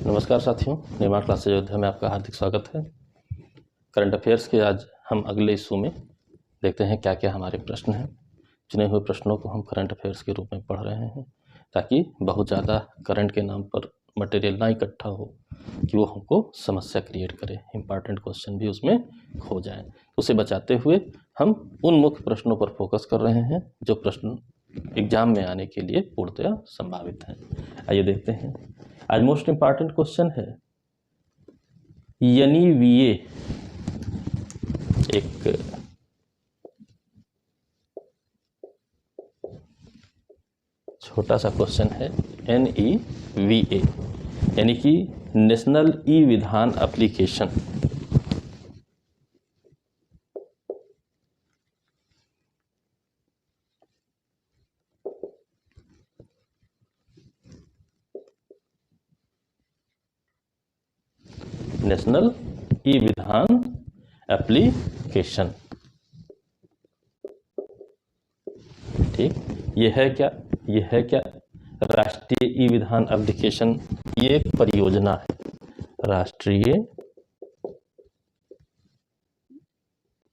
नमस्कार साथियों, निर्माण क्लासेज अयोध्या में आपका हार्दिक स्वागत है। करंट अफेयर्स के आज हम अगले इशू में देखते हैं क्या क्या हमारे प्रश्न हैं। चुने हुए प्रश्नों को हम करंट अफेयर्स के रूप में पढ़ रहे हैं ताकि बहुत ज़्यादा करंट के नाम पर मटेरियल ना इकट्ठा हो कि वो हमको समस्या क्रिएट करे, इम्पॉर्टेंट क्वेश्चन भी उसमें खो जाएं। उसे बचाते हुए हम उन मुख्य प्रश्नों पर फोकस कर रहे हैं जो प्रश्न एग्जाम में आने के लिए पूर्णतः संभावित हैं। आइए देखते हैं। आज मोस्ट इम्पॉर्टेंट क्वेश्चन है एनईवीए, एक छोटा सा क्वेश्चन है। एनईवीए यानी कि नेशनल ई विधान एप्लीकेशन। नेशनल ई विधान एप्लीकेशन, ठीक। ये है क्या? राष्ट्रीय ई विधान एप्लीकेशन। ये एक परियोजना है, राष्ट्रीय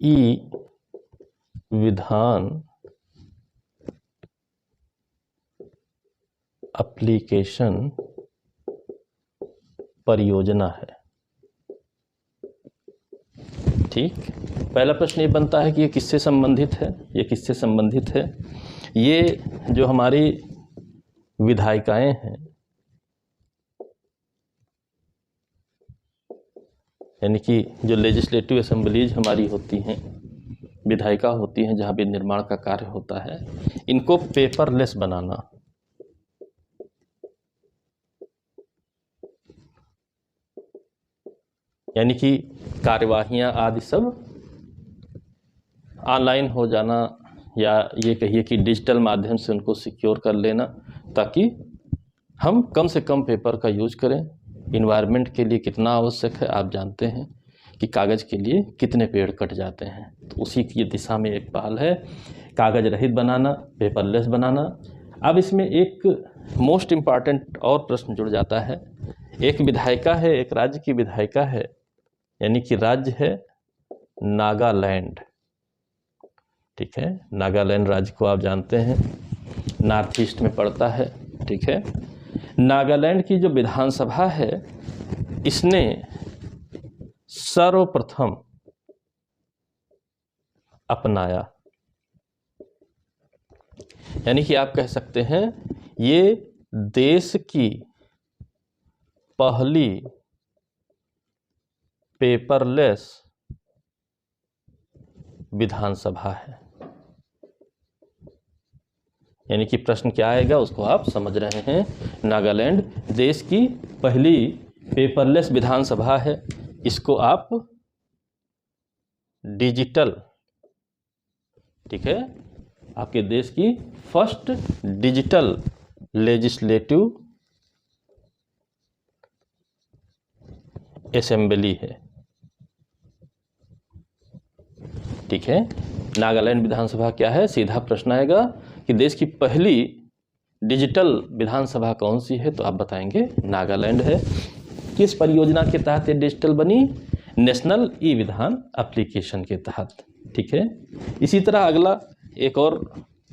ई विधान एप्लीकेशन परियोजना है, ठीक। पहला प्रश्न ये बनता है कि ये किससे संबंधित है? ये जो हमारी विधायिकाएं हैं, यानी कि जो लेजिस्लेटिव असेंबलीज हमारी होती हैं, विधायिका होती हैं, जहाँ भी निर्माण का कार्य होता है, इनको पेपरलेस बनाना, यानी कि कार्यवाहियाँ आदि सब ऑनलाइन हो जाना, या ये कहिए कि डिजिटल माध्यम से उनको सिक्योर कर लेना, ताकि हम कम से कम पेपर का यूज करें। इन्वायरमेंट के लिए कितना आवश्यक है आप जानते हैं कि कागज़ के लिए कितने पेड़ कट जाते हैं, तो उसी की दिशा में एक पहल है, कागज़ रहित बनाना, पेपरलेस बनाना। अब इसमें एक मोस्ट इम्पॉर्टेंट और प्रश्न जुड़ जाता है। एक विधायिका है, एक राज्य की विधायिका है, यानी कि राज्य है नागालैंड, ठीक है। नागालैंड राज्य को आप जानते हैं, नॉर्थ ईस्ट में पड़ता है, ठीक है। नागालैंड की जो विधानसभा है, इसने सर्वप्रथम अपनाया, यानी कि आप कह सकते हैं ये देश की पहली पेपरलेस विधानसभा है। यानी कि प्रश्न क्या आएगा उसको आप समझ रहे हैं। नागालैंड देश की पहली पेपरलेस विधानसभा है, इसको आप डिजिटल, ठीक है, आपके देश की फर्स्ट डिजिटल लेजिस्लेटिव असेंबली है, ठीक है। नागालैंड विधानसभा क्या है? सीधा प्रश्न आएगा कि देश की पहली डिजिटल विधानसभा कौन सी है, तो आप बताएंगे नागालैंड है। किस परियोजना के तहत ये डिजिटल बनी? नेशनल ई विधान एप्लीकेशन के तहत, ठीक है। इसी तरह अगला एक और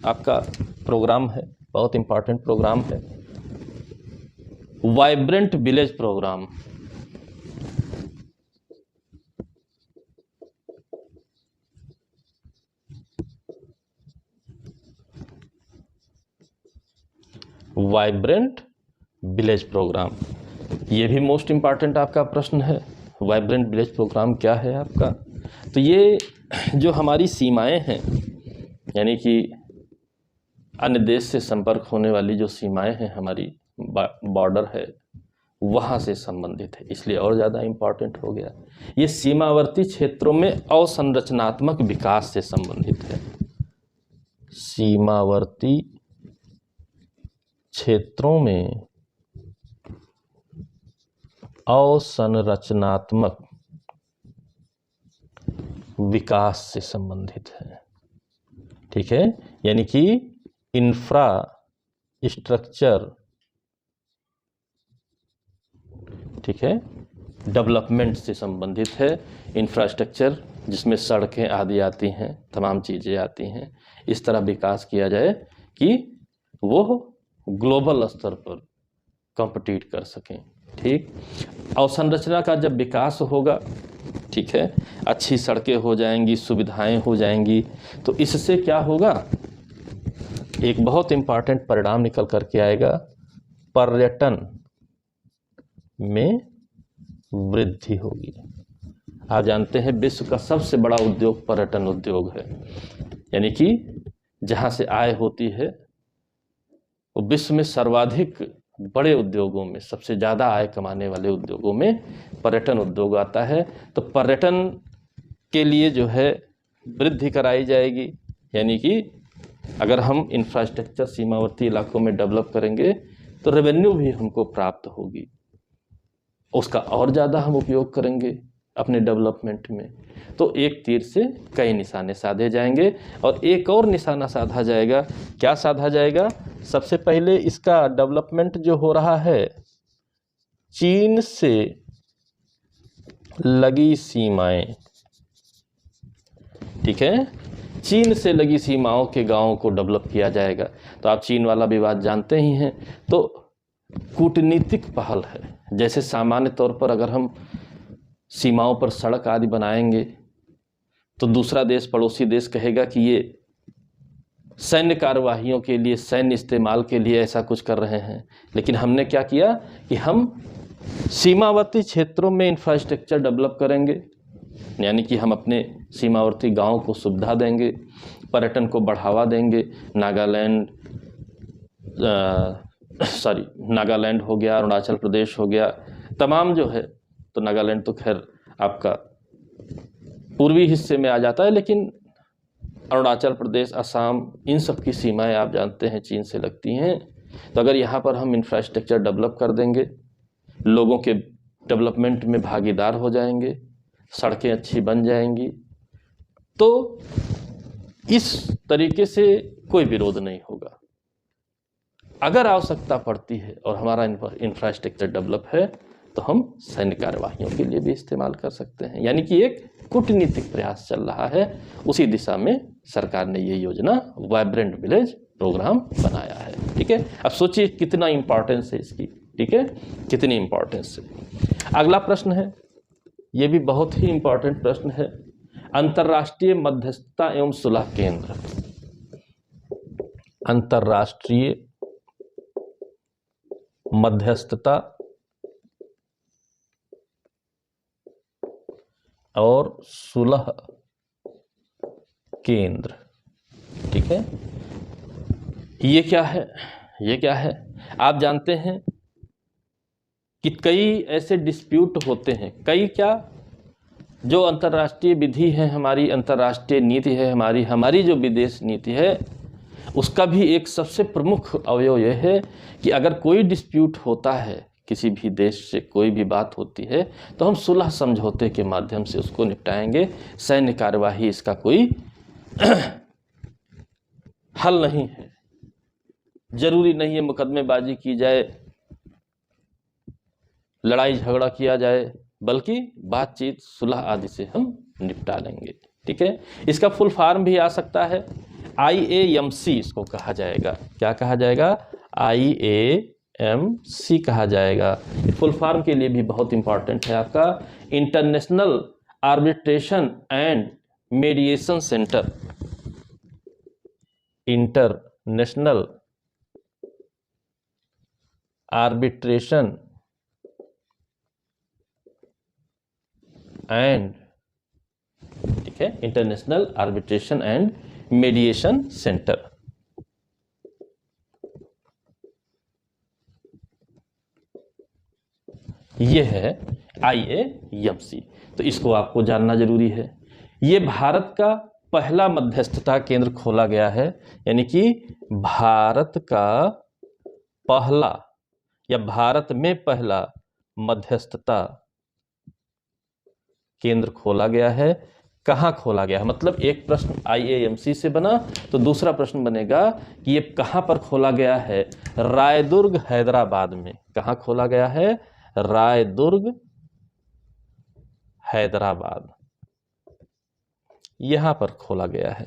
आपका प्रोग्राम है, बहुत इंपॉर्टेंट प्रोग्राम है, vibrant village programme. Vibrant village programme, ये भी मोस्ट इम्पॉर्टेंट आपका प्रश्न है। वाइब्रेंट विलेज प्रोग्राम क्या है आपका? तो ये जो हमारी सीमाएं हैं, यानी कि अन्य देश से संपर्क होने वाली जो सीमाएं हैं, हमारी बॉर्डर है, वहाँ से संबंधित है, इसलिए और ज़्यादा इम्पॉर्टेंट हो गया। ये सीमावर्ती क्षेत्रों में अवसंरचनात्मक विकास से संबंधित है। सीमावर्ती क्षेत्रों में अवसंरचनात्मक विकास से संबंधित है, ठीक है। यानी कि इंफ्रास्ट्रक्चर ठीक है, डेवलपमेंट से संबंधित है। इंफ्रास्ट्रक्चर जिसमें सड़कें आदि आती हैं, तमाम चीज़ें आती हैं, इस तरह विकास किया जाए कि वो ग्लोबल स्तर पर कॉम्पिटिट कर सकें। ठीक, अवसंरचना का जब विकास होगा, ठीक है, अच्छी सड़कें हो जाएंगी, सुविधाएं हो जाएंगी, तो इससे क्या होगा, एक बहुत इम्पॉर्टेंट परिणाम निकल करके आएगा, पर्यटन में वृद्धि होगी। आप जानते हैं विश्व का सबसे बड़ा उद्योग पर्यटन उद्योग है, यानी कि जहाँ से आय होती है वो विश्व में सर्वाधिक बड़े उद्योगों में, सबसे ज़्यादा आय कमाने वाले उद्योगों में पर्यटन उद्योग आता है। तो पर्यटन के लिए जो है वृद्धि कराई जाएगी, यानी कि अगर हम इंफ्रास्ट्रक्चर सीमावर्ती इलाकों में डेवलप करेंगे तो रेवेन्यू भी हमको प्राप्त होगी, उसका और ज़्यादा हम उपयोग करेंगे अपने डेवलपमेंट में। तो एक तीर से कई निशाने साधे जाएंगे। और एक और निशाना साधा जाएगा, क्या साधा जाएगा, सबसे पहले इसका डेवलपमेंट जो हो रहा है, चीन से लगी सीमाएं, ठीक है, चीन से लगी सीमाओं के गांवों को डेवलप किया जाएगा। तो आप चीन वाला विवाद जानते ही हैं। तो कूटनीतिक पहल है, जैसे सामान्य तौर पर अगर हम सीमाओं पर सड़क आदि बनाएंगे तो दूसरा देश, पड़ोसी देश कहेगा कि ये सैन्य कार्यवाहियों के लिए, सैन्य इस्तेमाल के लिए ऐसा कुछ कर रहे हैं। लेकिन हमने क्या किया कि हम सीमावर्ती क्षेत्रों में इंफ्रास्ट्रक्चर डेवलप करेंगे, यानी कि हम अपने सीमावर्ती गांवों को सुविधा देंगे, पर्यटन को बढ़ावा देंगे। नागालैंड हो गया, अरुणाचल प्रदेश हो गया, तमाम जो है, तो नागालैंड तो खैर आपका पूर्वी हिस्से में आ जाता है, लेकिन अरुणाचल प्रदेश, असम, इन सब की सीमाएं आप जानते हैं चीन से लगती हैं। तो अगर यहाँ पर हम इंफ्रास्ट्रक्चर डेवलप कर देंगे, लोगों के डेवलपमेंट में भागीदार हो जाएंगे, सड़कें अच्छी बन जाएंगी, तो इस तरीके से कोई विरोध नहीं होगा। अगर आवश्यकता पड़ती है और हमारा इंफ्रास्ट्रक्चर डेवलप है तो हम सैन्य कार्यवाहियों के लिए भी इस्तेमाल कर सकते हैं। यानी कि एक कूटनीतिक प्रयास चल रहा है, उसी दिशा में सरकार ने ये योजना वाइब्रेंट विलेज प्रोग्राम बनाया है। ठीक है, अब सोचिए कितना इंपॉर्टेंस है इसकी। ठीक है, कितनी इंपॉर्टेंस है। अगला प्रश्न है, ये भी बहुत ही इंपॉर्टेंट प्रश्न है, अंतर्राष्ट्रीय मध्यस्थता एवं सुलह केंद्र। अंतर्राष्ट्रीय मध्यस्थता और सुलह केंद्र, ठीक है, ये क्या है, ये क्या है। आप जानते हैं कि कई ऐसे डिस्प्यूट होते हैं, कई क्या, जो अंतर्राष्ट्रीय विधि है हमारी, अंतर्राष्ट्रीय नीति है हमारी जो विदेश नीति है, उसका भी एक सबसे प्रमुख अवयव यह है कि अगर कोई डिस्प्यूट होता है, किसी भी देश से कोई भी बात होती है, तो हम सुलह समझौते के माध्यम से उसको निपटाएंगे। सैन्य कार्यवाही इसका कोई हल नहीं है। जरूरी नहीं है मुकदमेबाजी की जाए, लड़ाई झगड़ा किया जाए, बल्कि बातचीत, सुलह आदि से हम निपटा लेंगे। ठीक है, इसका फुल फॉर्म भी आ सकता है, IAMC इसको कहा जाएगा। क्या कहा जाएगा? IAMC कहा जाएगा। फुल फॉर्म के लिए भी बहुत इंपॉर्टेंट है आपका, international arbitration and mediation centre. International arbitration and, ठीक है, international arbitration and mediation centre. ये है IAMC, तो इसको आपको जानना जरूरी है। ये भारत का पहला मध्यस्थता केंद्र खोला गया है, यानी कि भारत का पहला या भारत में पहला मध्यस्थता केंद्र खोला गया है। कहाँ खोला गया है, मतलब एक प्रश्न IAMC से बना तो दूसरा प्रश्न बनेगा कि ये कहाँ पर खोला गया है? रायदुर्ग हैदराबाद में। कहाँ खोला गया है? रायदुर्ग हैदराबाद, यहां पर खोला गया है।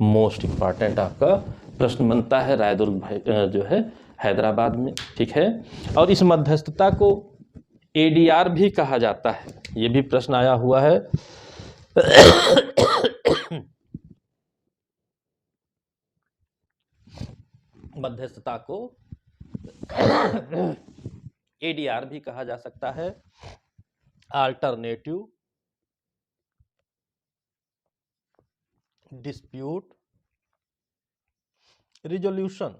मोस्ट इंपॉर्टेंट आपका प्रश्न बनता है रायदुर्ग जो है हैदराबाद में, ठीक है। और इस मध्यस्थता को एडीआर भी कहा जाता है, ये भी प्रश्न आया हुआ है। मध्यस्थता को एडीआर भी कहा जा सकता है, अल्टरनेटिव डिस्प्यूट रिजोल्यूशन।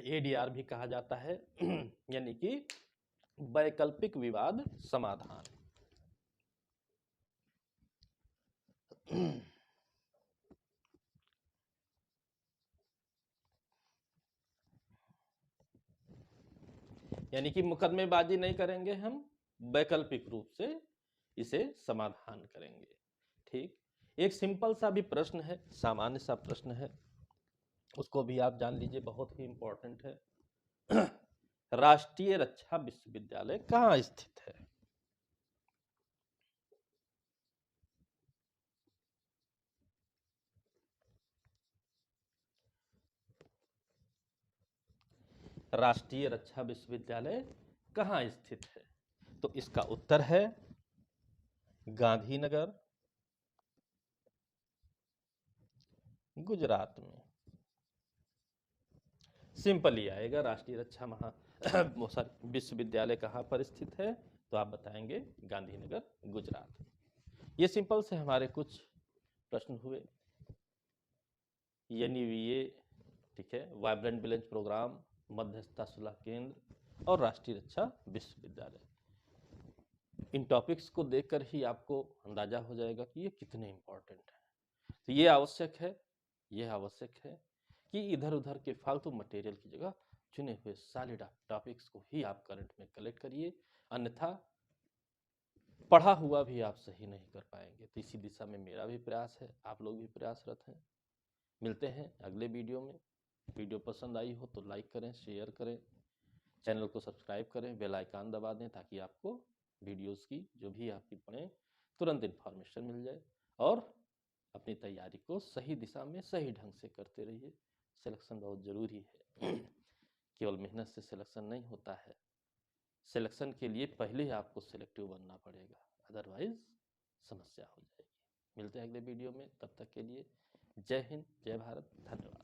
एडीआर भी कहा जाता है, यानी कि वैकल्पिक विवाद समाधान। यानी कि मुकदमेबाजी नहीं करेंगे हम, वैकल्पिक रूप से इसे समाधान करेंगे। ठीक, एक सिंपल सा भी प्रश्न है, सामान्य सा प्रश्न है, उसको भी आप जान लीजिए, बहुत ही इंपॉर्टेंट है। राष्ट्रीय रक्षा विश्वविद्यालय कहाँ स्थित है? राष्ट्रीय रक्षा विश्वविद्यालय कहाँ स्थित है? तो इसका उत्तर है गांधीनगर, गुजरात में। सिंपल ही आएगा, राष्ट्रीय रक्षा विश्वविद्यालय कहाँ पर स्थित है, तो आप बताएंगे गांधीनगर, गुजरात। ये सिंपल से हमारे कुछ प्रश्न हुए। एनईवीए, ठीक है, वाइब्रेंट विलेज प्रोग्राम, मध्यस्थता सुलह केंद्र और राष्ट्रीय रक्षा विश्वविद्यालय। इन टॉपिक्स को देखकर ही आपको अंदाजा हो जाएगा कि ये कितने इंपॉर्टेंट हैं। तो ये आवश्यक है, यह आवश्यक है कि इधर उधर के फालतू मटेरियल की जगह चुने हुए सॉलिड टॉपिक्स को ही आप करंट में कलेक्ट करिए, अन्यथा पढ़ा हुआ भी आप सही नहीं कर पाएंगे। तो इसी दिशा में मेरा भी प्रयास है, आप लोग भी प्रयासरत हैं। मिलते हैं अगले वीडियो में। वीडियो पसंद आई हो तो लाइक करें, शेयर करें, चैनल को सब्सक्राइब करें, बेल आइकन दबा दें, ताकि आपको वीडियोस की जो भी आपकी पढ़ें तुरंत इन्फॉर्मेशन मिल जाए। और अपनी तैयारी को सही दिशा में सही ढंग से करते रहिए। सिलेक्शन बहुत ज़रूरी है। केवल मेहनत से सिलेक्शन नहीं होता है, सिलेक्शन के लिए पहले ही आपको सिलेक्टिव बनना पड़ेगा, अदरवाइज समस्या हो जाएगी। मिलते हैं अगले वीडियो में, तब तक के लिए जय हिंद, जय भारत, धन्यवाद।